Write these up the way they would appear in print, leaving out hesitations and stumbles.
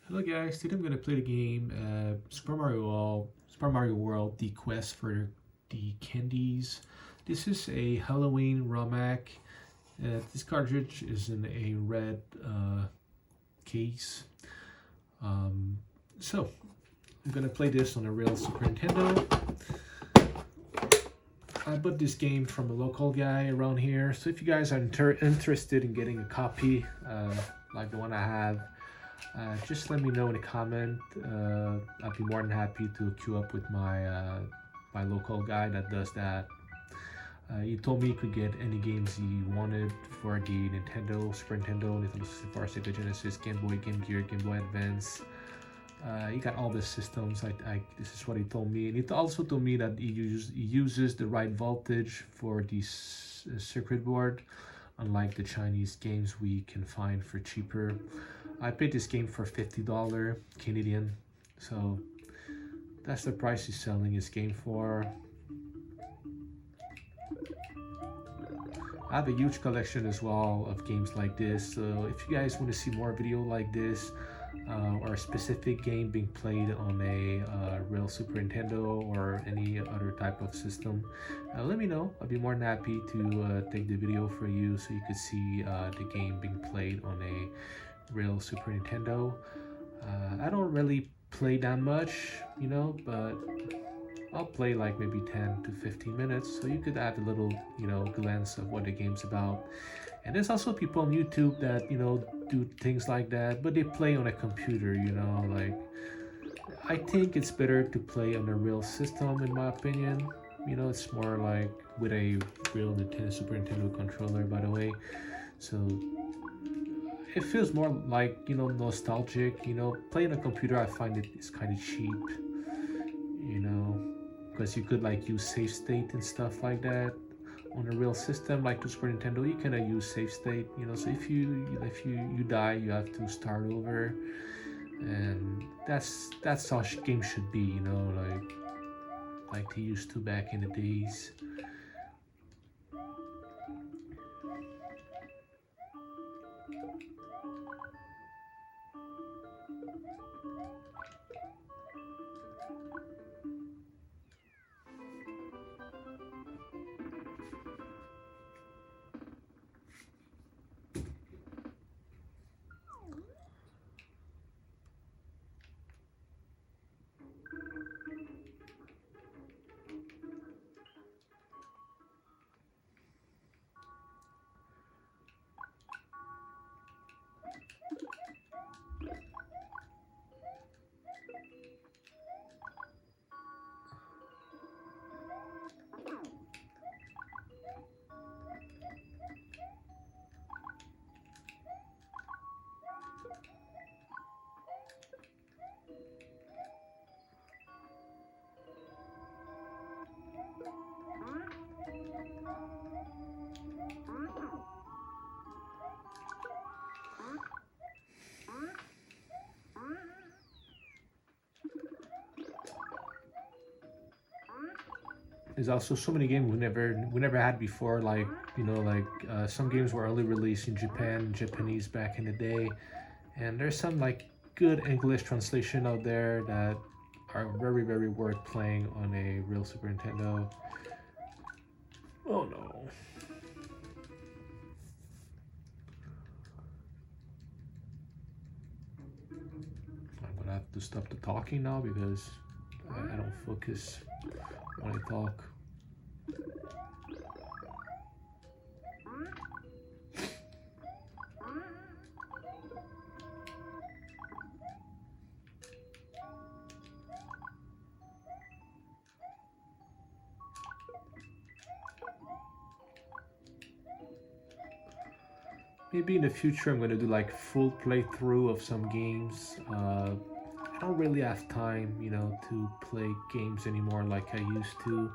Hello guys, today I'm gonna play the game Super Mario World: The Quest for the Candies. This is a Halloween ROMhack. This cartridge is in a red case. Um, so I'm gonna play this on a real Super Nintendo. I bought this game from a local guy around here. So if you guys are interested in getting a copy, like the one I have, just let me know in a comment. I'd be more than happy to queue up with my local guy that does that. He told me he could get any games he wanted for the Nintendo, Super Nintendo, Nintendo 64, Sega Genesis, Game Boy, Game Gear, Game Boy Advance. He got all the systems. This is what he told me, and he also told me that he uses the right voltage for the circuit board, unlike the Chinese games we can find for cheaper. I paid this game for $50 Canadian, so that's the price he's selling his game for. I have a huge collection as well of games like this, so if you guys want to see more video like this, or a specific game being played on a real Super Nintendo or any other type of system, let me know. I'll be more than happy to take the video for you so you could see the game being played on a real Super Nintendo. I don't really play that much, but I'll play like maybe 10 to 15 minutes, so you could have a little, glance of what the game's about. And there's also people on YouTube that, do things like that, but they play on a computer, like, I think it's better to play on a real system, in my opinion. It's more like with a real Nintendo, Super Nintendo controller, by the way. So it feels more like, nostalgic. Playing on a computer, I find it is kind of cheap, because you could like use save state and stuff like that. On a real system like the Super Nintendo, you cannot use save state, so if you die, you have to start over, and that's how games should be, like they used to back in the days. There's also so many games we never had before, like some games were only released in Japanese back in the day, and there's some like good English translation out there that are very worth playing on a real Super Nintendo. Oh no. I'm gonna have to stop the talking now because I don't focus when I talk. Maybe in the future I'm gonna do like full playthrough of some games. I don't really have time, to play games anymore like I used to.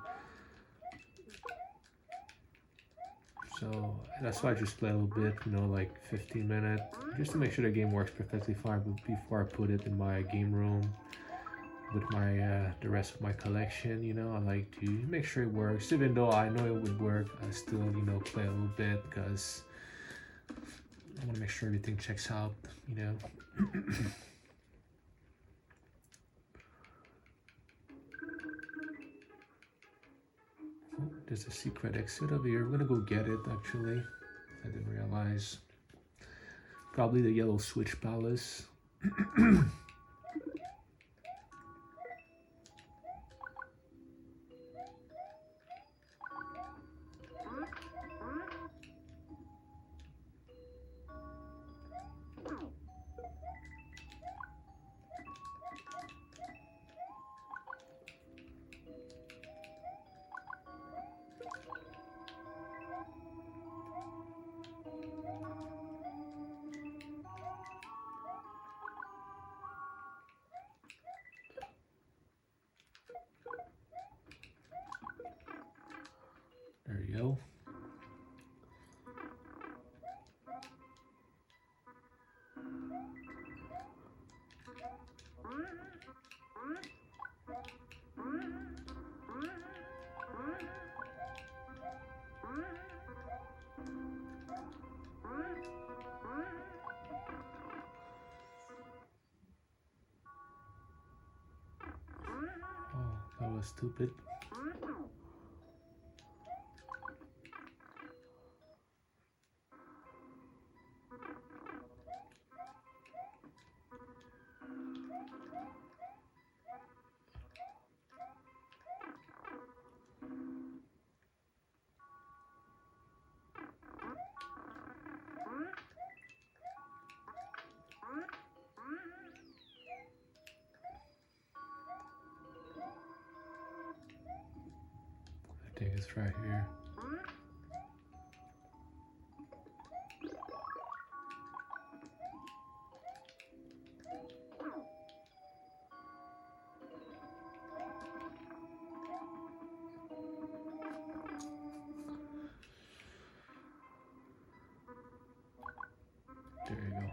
So that's why I just play a little bit, like 15 minutes, just to make sure the game works perfectly fine before I put it in my game room with my the rest of my collection. I like to make sure it works. Even though I know it would work, I still, play a little bit because I want to make sure everything checks out, There's a secret exit over here. I'm gonna go get it actually. I didn't realize. Probably the yellow switch palace. There you go. Oh, that was stupid. I think it's right here. There you go.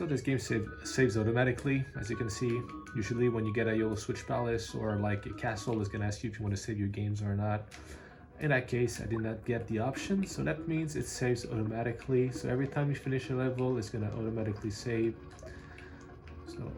So this game saves automatically, as you can see. Usually when you get a Yellow Switch Palace or like a castle, it's gonna ask you if you want to save your games or not. In that case, I did not get the option, so that means it saves automatically. So every time you finish a level, it's gonna automatically save. So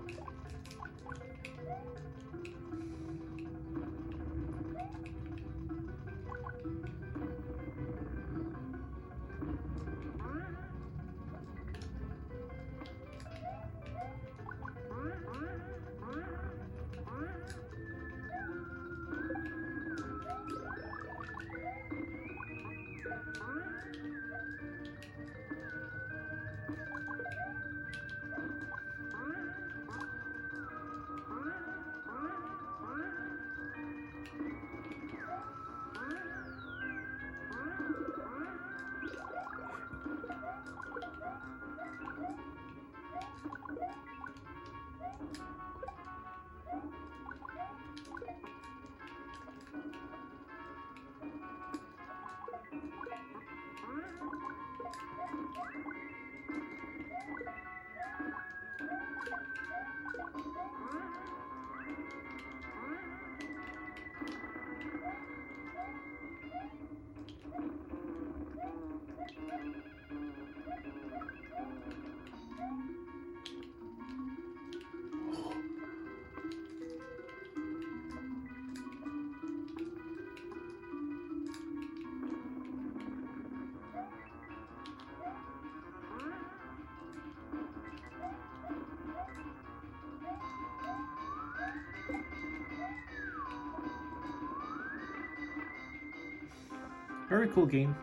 very cool game.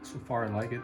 So far, I like it.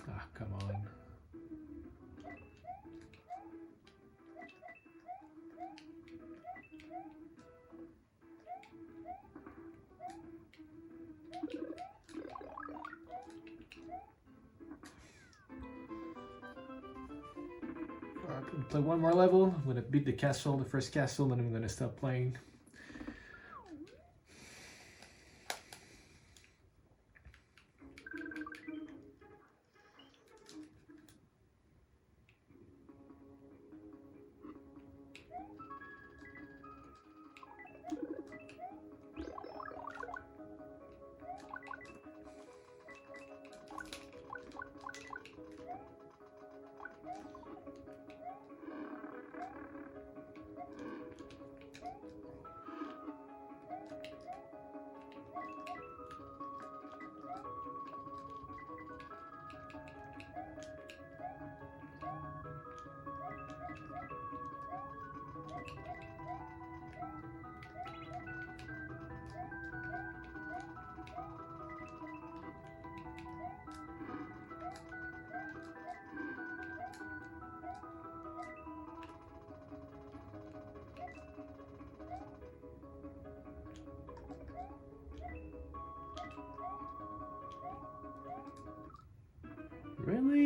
Ah, come on. I'm gonna play one more level. I'm gonna beat the castle, the first castle, then I'm gonna stop playing.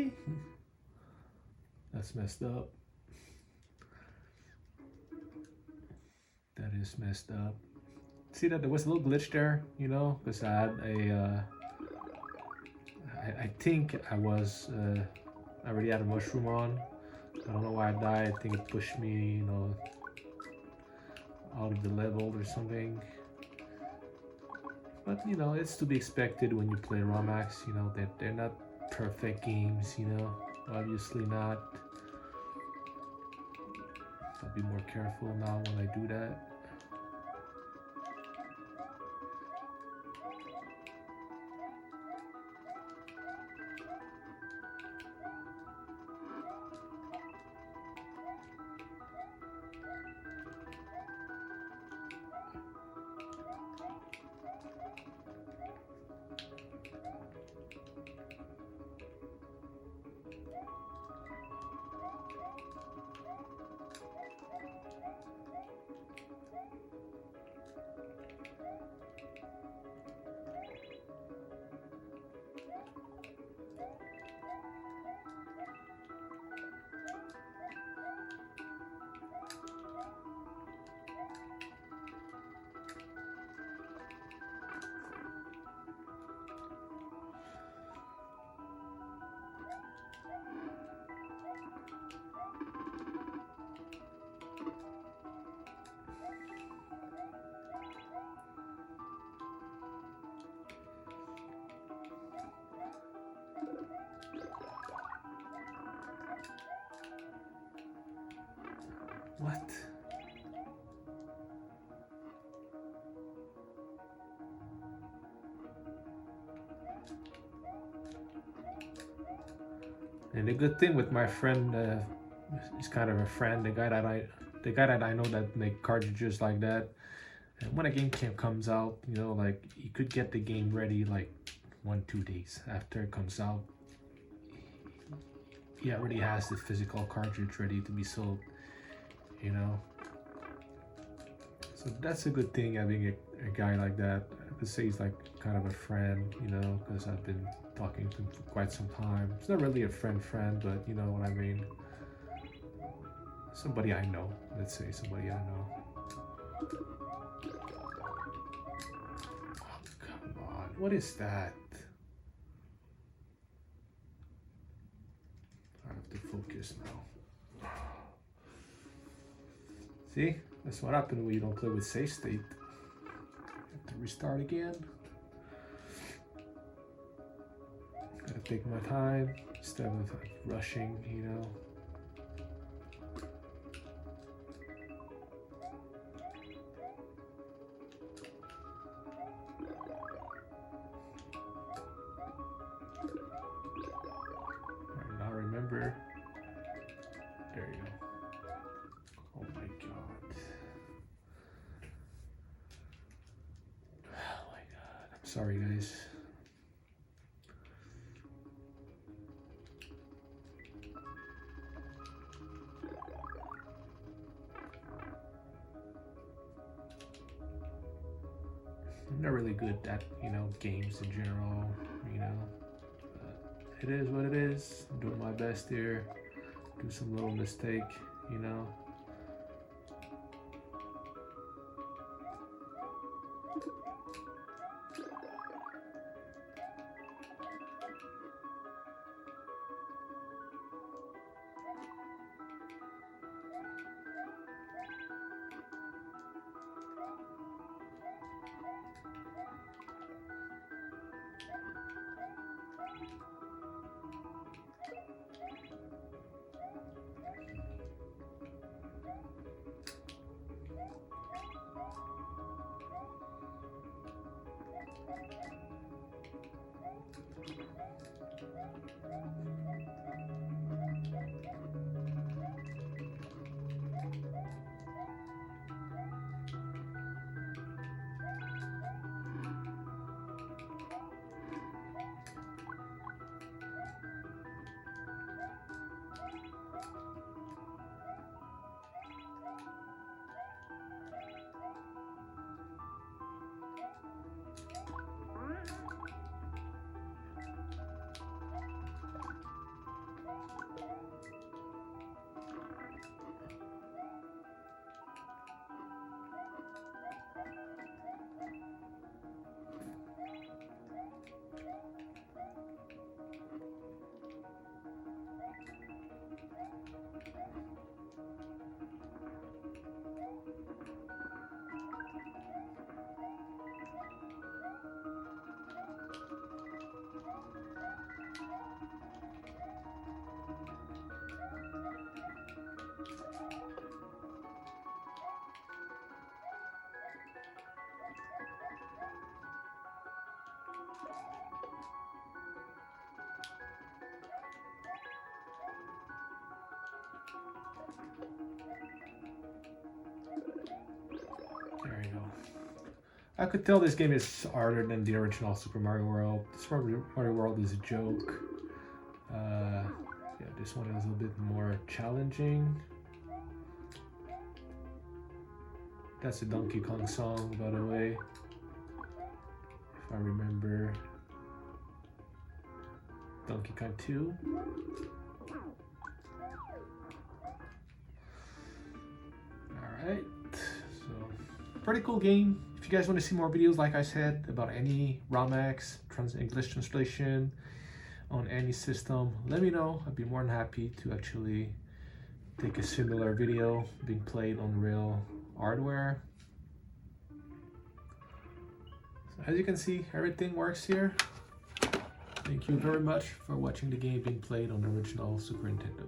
Really? That's messed up. That is messed up. See that there was a little glitch there, you know, because I had a, I think I was, I already had a mushroom on. I don't know why I died. I think it pushed me, you know, out of the level or something. But, you know, it's to be expected when you play ROMAX, you know, that they're not perfect games, you know, obviously not. I'll be more careful now when I do that. What? And the good thing with my friend, is kind of a friend, the guy that I know that make cartridges like that. And when a game comes out, you know, like you could get the game ready like 1-2 days after it comes out. He already has the physical cartridge ready to be sold, you know. So that's a good thing having a guy like that. I could say he's like kind of a friend, you know, because I've been talking to him for quite some time. It's not really a friend, but you know what I mean. Somebody I know, let's say somebody I know. Oh, come on, what is that? I have to focus now. See? That's what happens when you don't play with save state. You have to restart again. Gotta take my time instead of rushing, you know. Alright, now remember. There you go. Oh my god. Oh my god. I'm sorry, guys. I'm not really good at, you know, games in general, you know. But it is what it is. I'm doing my best here. Do some little mistake, you know. I could tell this game is harder than the original Super Mario World. Super Mario World is a joke. Yeah, this one is a little bit more challenging. That's a Donkey Kong song, by the way, if I remember. Donkey Kong 2. Alright, so pretty cool game. If you guys want to see more videos, like I said, about any ROM-X, English translation on any system, let me know. I'd be more than happy to actually take a similar video being played on real hardware. So as you can see, everything works here. Thank you very much for watching the game being played on the original Super Nintendo.